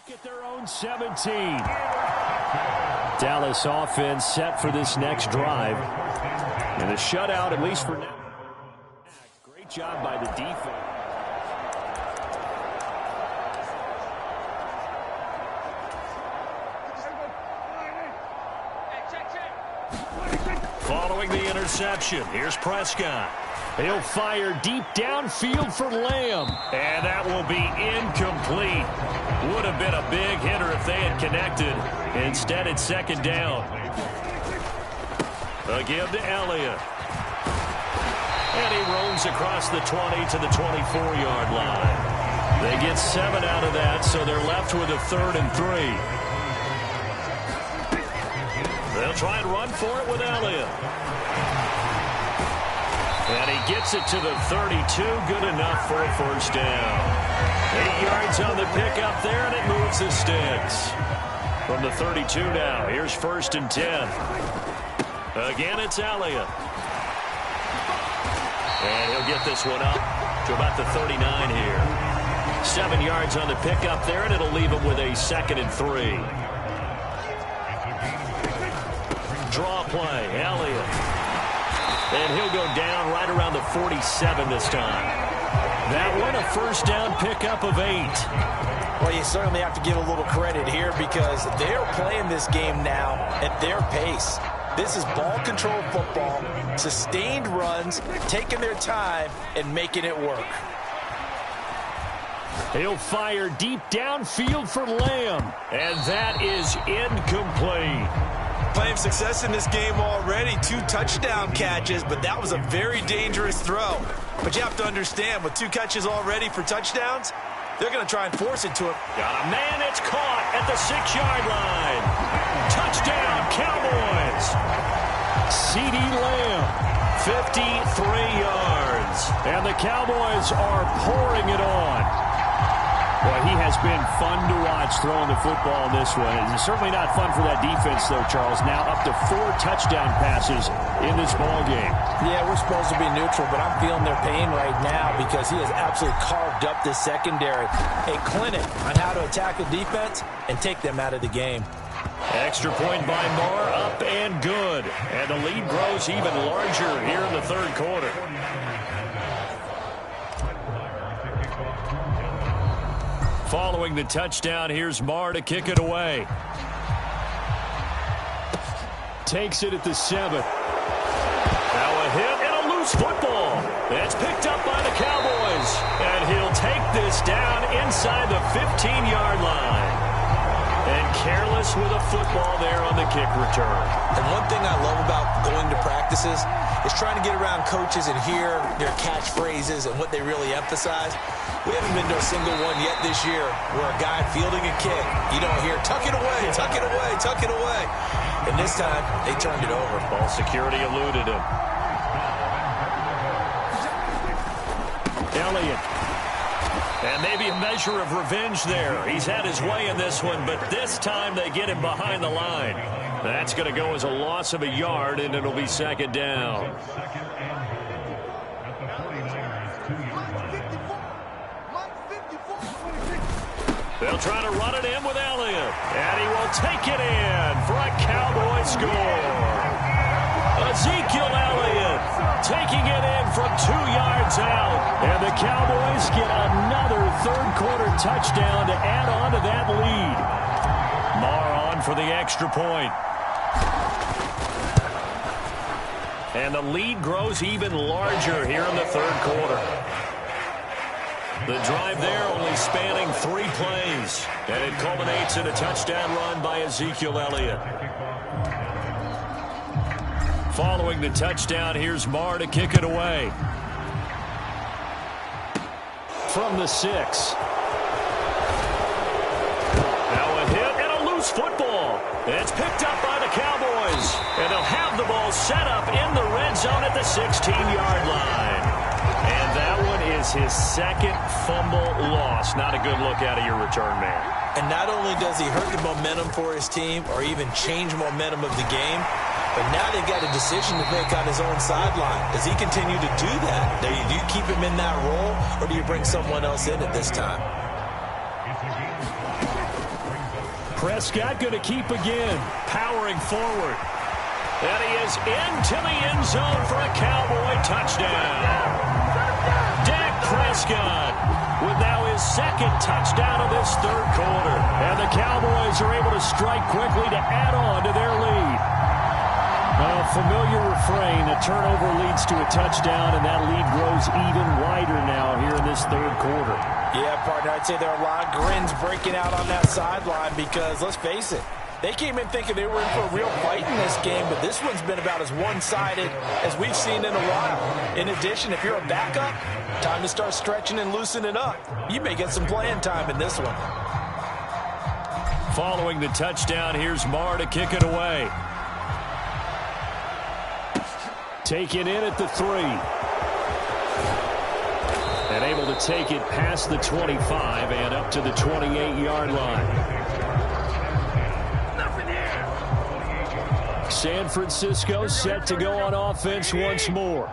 At their own 17. Dallas offense set for this next drive. And a shutout, at least for now. Great job by the defense. Following the interception, here's Prescott. He'll fire deep downfield for Lamb. And that will be incomplete. Would have been a big hitter if they had connected. Instead, it's second down. Again to Elliott. And he roams across the 20 to the 24-yard line. They get 7 out of that, so they're left with a 3rd and 3. They'll try and run for it with Elliott. And he gets it to the 32. Good enough for a first down. 8 yards on the pickup there, and it moves the sticks. From the 32 now, here's 1st and 10. Again, it's Elliott. And he'll get this one up to about the 39 here. 7 yards on the pickup there, and it'll leave him with a 2nd and 3. Draw play, Elliott. And he'll go down right around the 47 this time. That one, a first down pickup of 8. Well, you certainly have to give a little credit here because they're playing this game now at their pace. This is ball control football, sustained runs, taking their time and making it work. He'll fire deep downfield for Lamb. And that is incomplete. Playing success in this game already. 2 touchdown catches, but that was a very dangerous throw. But you have to understand, with 2 catches already for touchdowns, they're going to try and force it to him. Got a man, it's caught at the 6-yard line. Touchdown, Cowboys. CeeDee Lamb, 53 yards. And the Cowboys are pouring it on. Well, he has been fun to watch throwing the football in this one. It's certainly not fun for that defense, though, Charles. Now up to 4 touchdown passes in this ball game. Yeah, we're supposed to be neutral, but I'm feeling their pain right now because he has absolutely carved up this secondary. A clinic on how to attack the defense and take them out of the game. Extra point by Moore, up and good. And the lead grows even larger here in the 3rd quarter. Following the touchdown, here's Marr to kick it away. Takes it at the 7. Now a hit and a loose football. It's picked up by the Cowboys. And he'll take this down inside the 15-yard line. And careless with a football there on the kick return. And one thing I love about going to practices is trying to get around coaches and hear their catchphrases and what they really emphasize. We haven't been to a single one yet this year where a guy fielding a kick, you don't hear, tuck it away, tuck it away, tuck it away. And this time, they turned it over. Ball security eluded him. Elliott. And maybe a measure of revenge there. He's had his way in this one, but this time they get him behind the line. That's going to go as a loss of a yard, and it'll be 2nd down. They'll try to run it in with Elliott. And he will take it in for a Cowboy score. Ezekiel Elliott taking it in from 2 yards out. And the Cowboys get another 3rd quarter touchdown to add on to that lead. Marr on for the extra point. And the lead grows even larger here in the 3rd quarter. The drive there only spanning 3 plays. And it culminates in a touchdown run by Ezekiel Elliott. Following the touchdown, here's Marr to kick it away. From the 6. Now a hit and a loose football. It's picked up by the Cowboys. And they'll have the ball set up in the red zone at the 16-yard line. And that one is his 2nd fumble loss. Not a good look out of your return man. And not only does he hurt the momentum for his team or even change momentum of the game, but now they've got a decision to make on his own sideline. Does he continue to do that? Do you keep him in that role, or do you bring someone else in at this time? Prescott going to keep again, powering forward. And he is into the end zone for a Cowboy touchdown. Dak Prescott with now his second touchdown of this third quarter. And the Cowboys are able to strike quickly to add on to their lead. A familiar refrain, a turnover leads to a touchdown, and that lead grows even wider now here in this third quarter. Yeah, partner, I'd say there are a lot of grins breaking out on that sideline because, let's face it, they came in thinking they were in for a real fight in this game, but this one's been about as one-sided as we've seen in a while. In addition, if you're a backup, time to start stretching and loosening up. You may get some playing time in this one. Following the touchdown, here's Marr to kick it away. Taken in at the 3. And able to take it past the 25 and up to the 28-yard line. San Francisco set to go on offense once more.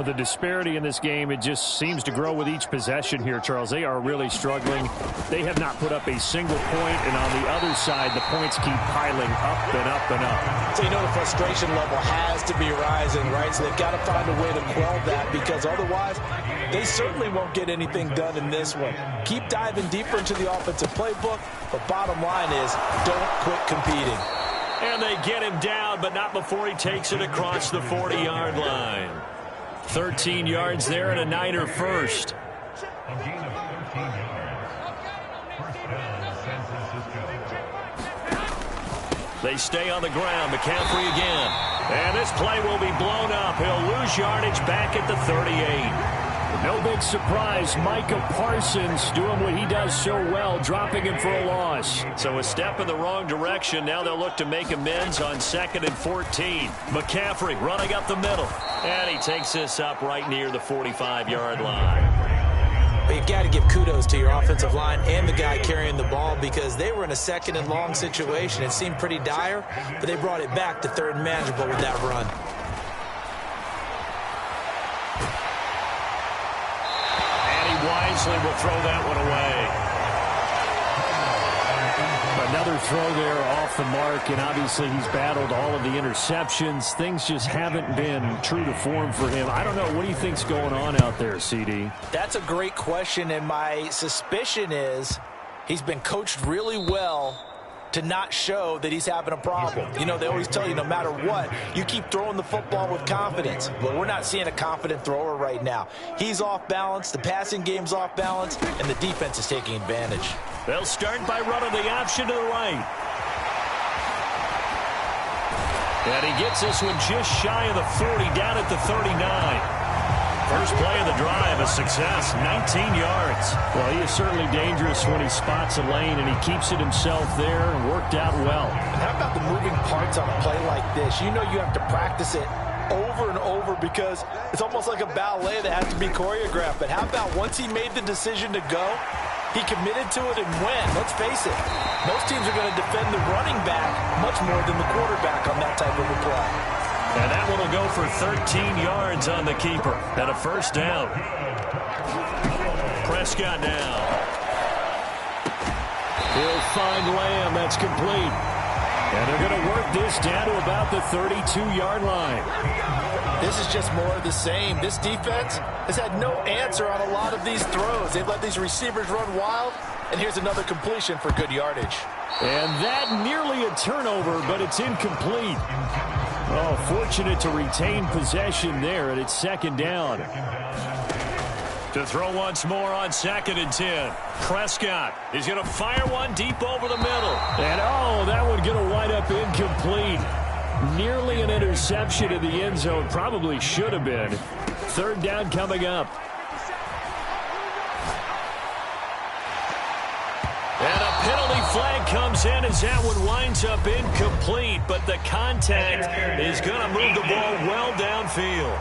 The disparity in this game, it just seems to grow with each possession here, Charles. They are really struggling. They have not put up a single point, and on the other side, the points keep piling up and up and up. So you know the frustration level has to be rising, right? So they've got to find a way to quell that because otherwise, they certainly won't get anything done in this one. Keep diving deeper into the offensive playbook, but bottom line is don't quit competing. And they get him down, but not before he takes it across the 40-yard line. 13 yards there and a Niner first. They stay on the ground. McCaffrey again. And this play will be blown up. He'll lose yardage back at the 38. No big surprise, Micah Parsons doing what he does so well, dropping him for a loss. So a step in the wrong direction. Now they'll look to make amends on 2nd and 14. McCaffrey running up the middle. And he takes this up right near the 45-yard line. But you got to give kudos to your offensive line and the guy carrying the ball because they were in a 2nd and long situation. It seemed pretty dire, but they brought it back to 3rd and manageable with that run. Wisely will throw that one away. Another throw there off the mark, and obviously he's battled all of the interceptions. Things just haven't been true to form for him. I don't know. What do you think's going on out there, CD? That's a great question, and my suspicion is he's been coached really well to not show that he's having a problem. You know, they always tell you no matter what, you keep throwing the football with confidence. But we're not seeing a confident thrower right now. He's off balance, the passing game's off balance, and the defense is taking advantage. They'll start by running the option to the right. And he gets this one just shy of the 40, down at the 39. First play of the drive, a success, 19 yards. Well, he is certainly dangerous when he spots a lane, and he keeps it himself there and worked out well. And how about the moving parts on a play like this? You know you have to practice it over and over because it's almost like a ballet that has to be choreographed. But how about once he made the decision to go, he committed to it and went. Let's face it, most teams are going to defend the running back much more than the quarterback on that type of a play. And that one will go for 13 yards on the keeper. And a first down. Prescott now. He'll find Lamb. That's complete. And they're going to work this down to about the 32-yard line. This is just more of the same. This defense has had no answer on a lot of these throws. They've let these receivers run wild. And here's another completion for good yardage. And that nearly a turnover, but it's incomplete. Oh, fortunate to retain possession there, and it's 2nd down. To throw once more on 2nd and 10. Prescott is going to fire one deep over the middle. And, oh, that one going to wind up incomplete. Nearly an interception in the end zone. Probably should have been. 3rd down coming up. And a penalty flag comes in as that one winds up incomplete, but the contact is going to move the ball well downfield.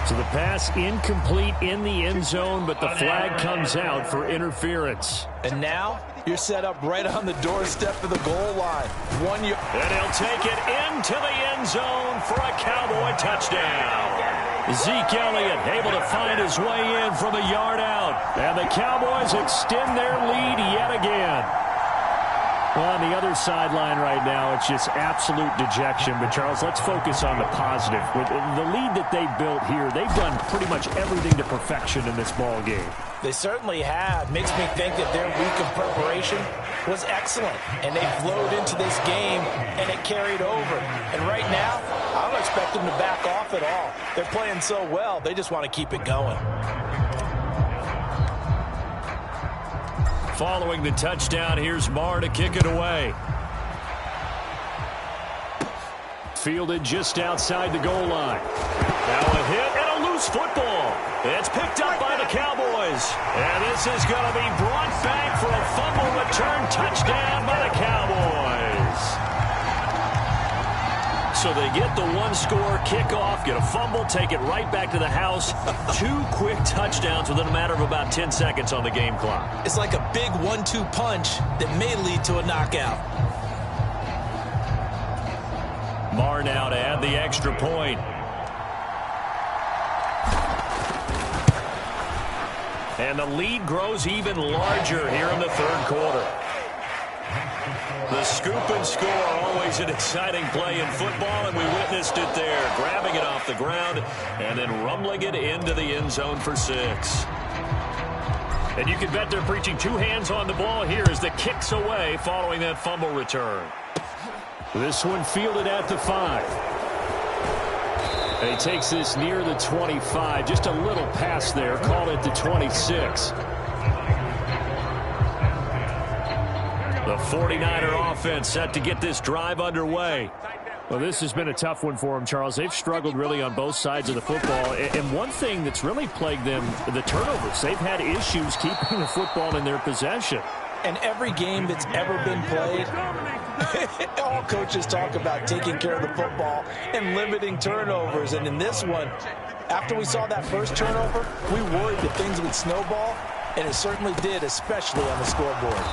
So the pass incomplete in the end zone, but the flag comes out for interference. And now you're set up right on the doorstep of the goal line. And he'll take it into the end zone for a Cowboy touchdown. Zeke Elliott able to find his way in from a yard out. And the Cowboys extend their lead yet again. Well, on the other sideline right now, it's just absolute dejection. But, Charles, let's focus on the positive. With the lead that they built here, they've done pretty much everything to perfection in this ball game. They certainly have. Makes me think that their week of preparation was excellent. And they flowed into this game, and it carried over. And right now, I don't expect them to back off at all. They're playing so well, they just want to keep it going. Following the touchdown, here's Marr to kick it away. Fielded just outside the goal line. Now a hit and a loose football. It's picked up by the Cowboys. And this is going to be brought back for a fumble return touchdown by the Cowboys. So they get the one-score kickoff, get a fumble, take it right back to the house. 2 quick touchdowns within a matter of about 10 seconds on the game clock. It's like a big 1-2 punch that may lead to a knockout. Marr now to add the extra point. And the lead grows even larger here in the third quarter. The scoop and score, always an exciting play in football, and we witnessed it there, grabbing it off the ground and then rumbling it into the end zone for 6. And you can bet they're preaching 2 hands on the ball here as the kick's away following that fumble return. This one fielded at the 5. And he takes this near the 25, just a little pass there, called it the 26. The 49er offense set to get this drive underway. Well, this has been a tough one for them, Charles. They've struggled really on both sides of the football. And one thing that's really plagued them, the turnovers. They've had issues keeping the football in their possession. And every game that's ever been played, all coaches talk about taking care of the football and limiting turnovers. And in this one, after we saw that first turnover, we worried that things would snowball, and it certainly did, especially on the scoreboard.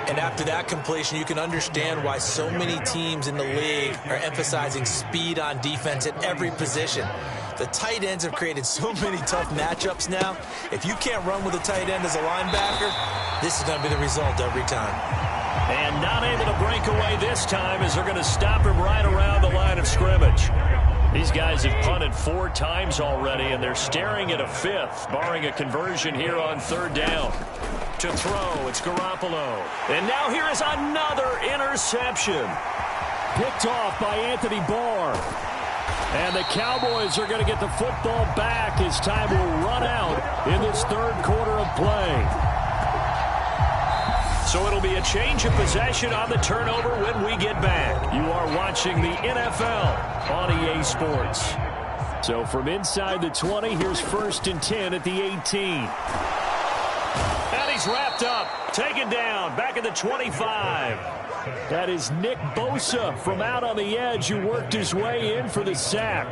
And after that completion, you can understand why so many teams in the league are emphasizing speed on defense at every position. The tight ends have created so many tough matchups now. If you can't run with a tight end as a linebacker, this is going to be the result every time. And not able to break away this time as they're going to stop him right around the line of scrimmage. These guys have punted 4 times already, and they're staring at a 5th, barring a conversion here on 3rd down. To throw, it's Garoppolo. And now here is another interception. Picked off by Anthony Barr. And the Cowboys are going to get the football back as time will run out in this 3rd quarter of play. So it'll be a change of possession on the turnover when we get back. You are watching the NFL on EA Sports. So from inside the 20, here's 1st and 10 at the 18. And he's wrapped up, taken down, back at the 25. That is Nick Bosa from out on the edge who worked his way in for the sack.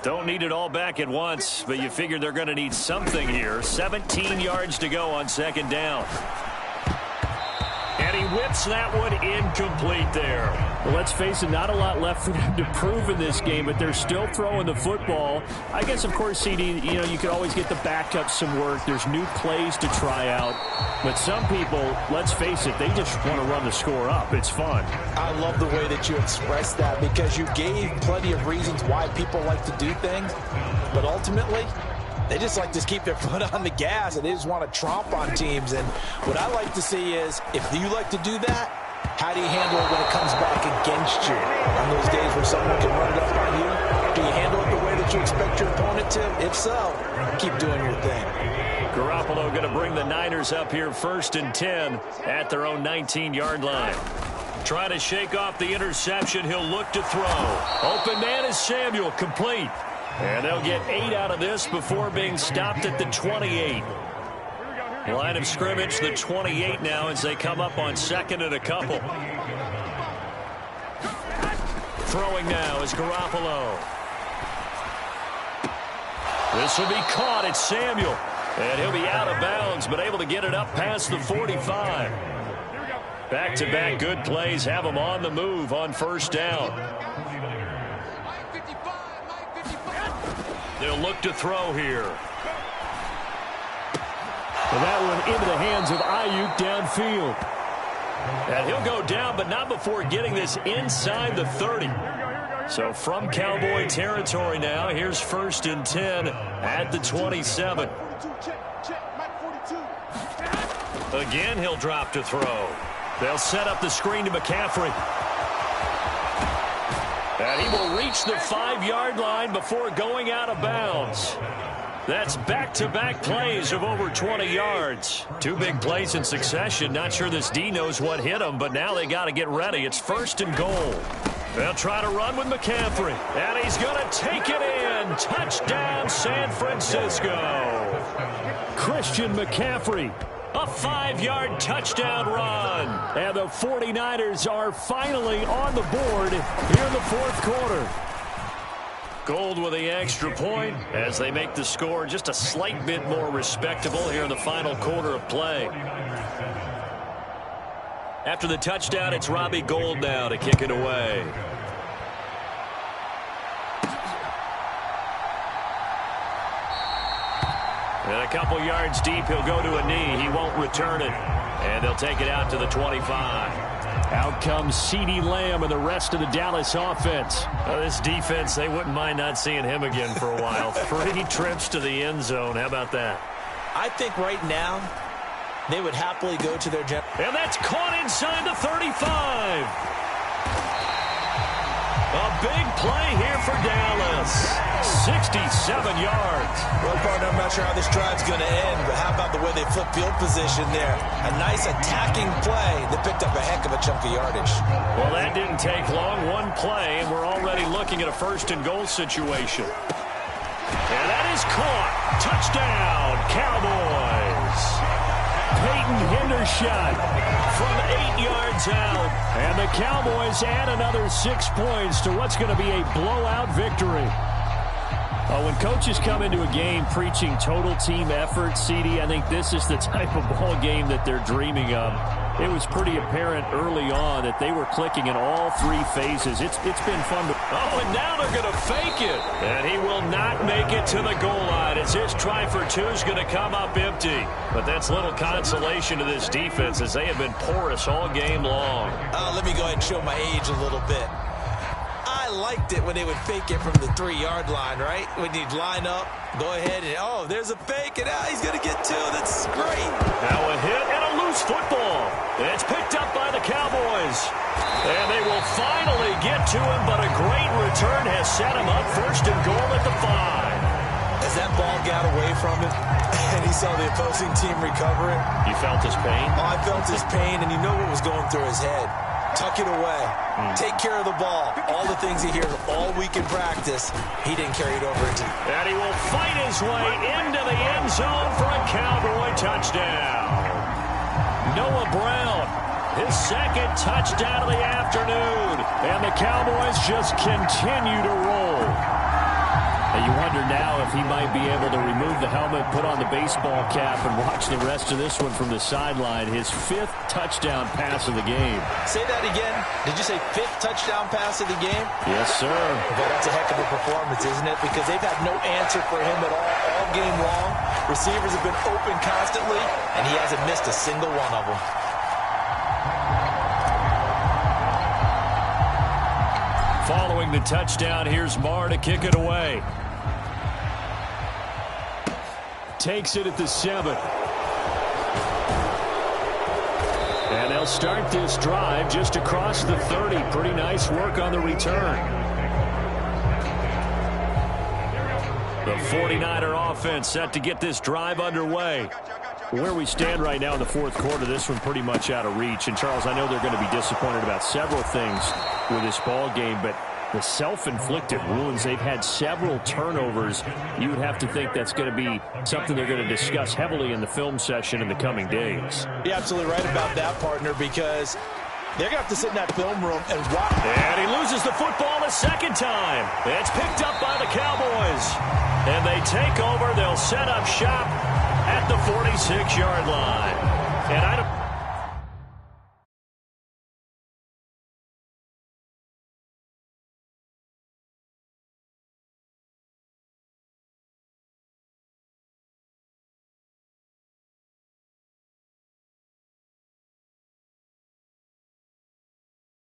Don't need it all back at once, but you figure they're going to need something here. 17 yards to go on 2nd down. And he whips that one incomplete there. Well, let's face it, not a lot left for them to prove in this game, but they're still throwing the football. I guess, of course, CD, you could always get the backup some work. There's new plays to try out. But some people, let's face it, they just want to run the score up. It's fun. I love the way that you expressed that because you gave plenty of reasons why people like to do things. But ultimately, they just like to keep their foot on the gas, and they just want to tromp on teams. And what I like to see is, if you like to do that, how do you handle it when it comes back against you? On those days where someone can run it up on you, do you handle it the way that you expect your opponent to? If so, keep doing your thing. Garoppolo going to bring the Niners up here 1st and 10 at their own 19-yard line. Trying to shake off the interception. He'll look to throw. Open man is Samuel, complete. And they'll get 8 out of this before being stopped at the 28. Line of scrimmage, the 28 now as they come up on 2nd and a couple. Throwing now is Garoppolo. This will be caught. It's Samuel. And he'll be out of bounds, but able to get it up past the 45. Back-to-back good plays have him on the move on 1st down. They'll look to throw here. And that one into the hands of Ayuk downfield. And he'll go down, but not before getting this inside the 30. So from Cowboy territory now, here's 1st and 10 at the 27. Again, he'll drop to throw. They'll set up the screen to McCaffrey. And he will reach the 5-yard line before going out of bounds. That's back-to-back plays of over 20 yards. 2 big plays in succession. Not sure this D knows what hit him, but now they got to get ready. It's 1st and goal. They'll try to run with McCaffrey. And he's going to take it in. Touchdown, San Francisco. Christian McCaffrey. A 5-yard touchdown run. And the 49ers are finally on the board here in the 4th quarter. Gold with the extra point as they make the score just a slight bit more respectable here in the final quarter of play. After the touchdown, it's Robbie Gould now to kick it away. And a couple yards deep, he'll go to a knee. He won't return it. And they'll take it out to the 25. Out comes CeeDee Lamb and the rest of the Dallas offense. This defense, they wouldn't mind not seeing him again for a while. 3 trips to the end zone. How about that? I think right now they would happily go to their jet. And that's caught inside the 35. A big play here for Dallas. 67 yards. Well, partner, I'm not sure how this drive's going to end, but how about the way they flip field position there? A nice attacking play that picked up a heck of a chunk of yardage. Well, that didn't take long. 1 play, and we're already looking at a 1st and goal situation. And that is caught. Touchdown, Cowboys. Peyton Hendershot from 8 yards out. And the Cowboys add another 6 points to what's going to be a blowout victory. When coaches come into a game preaching total team effort, CD, I think this is the type of ball game that they're dreaming of. It was pretty apparent early on that they were clicking in all 3 phases. It's been fun to... Oh, and now they're going to fake it. And he will not make it to the goal line as his try for 2 is going to come up empty. But that's little consolation to this defense as they have been porous all game long. Let me go ahead and show my age a little bit. I liked it when they would fake it from the 3-yard line, right? When you'd line up, go ahead and, oh, there's a fake, and he's going to get 2. That's great. Now a hit and a loose football. It's picked up by the Cowboys. And they will finally get to him, but a great return has set him up 1st and goal at the 5. As that ball got away from him, and he saw the opposing team recover it. You felt his pain? Oh, I felt his pain, and you know what was going through his head. Tuck it away. Take care of the ball. All the things he hears all week in practice, he didn't carry it over into. And he will fight his way into the end zone for a Cowboy touchdown. Noah Brown, his 2nd touchdown of the afternoon. And the Cowboys just continue to roll. And you wonder now if he might be able to remove the helmet, put on the baseball cap, and watch the rest of this one from the sideline. His 5th touchdown pass of the game. Say that again. Did you say 5th touchdown pass of the game? Yes, sir. Well, that's a heck of a performance, isn't it? Because they've had no answer for him at all game long. Receivers have been open constantly, and he hasn't missed a single one of them. Following the touchdown, here's Marr to kick it away. Takes it at the 7. And they'll start this drive just across the 30. Pretty nice work on the return. The 49er offense set to get this drive underway. Where we stand right now in the 4th quarter, this one pretty much out of reach. And, Charles, I know they're going to be disappointed about several things with this ball game, but the self-inflicted wounds, they've had several turnovers. You would have to think that's going to be something they're going to discuss heavily in the film session in the coming days. You're absolutely right about that, partner, because they're going to have to sit in that film room and watch. And he loses the football a 2nd time. It's picked up by the Cowboys. And they take over. They'll set up shop at the 46-yard line.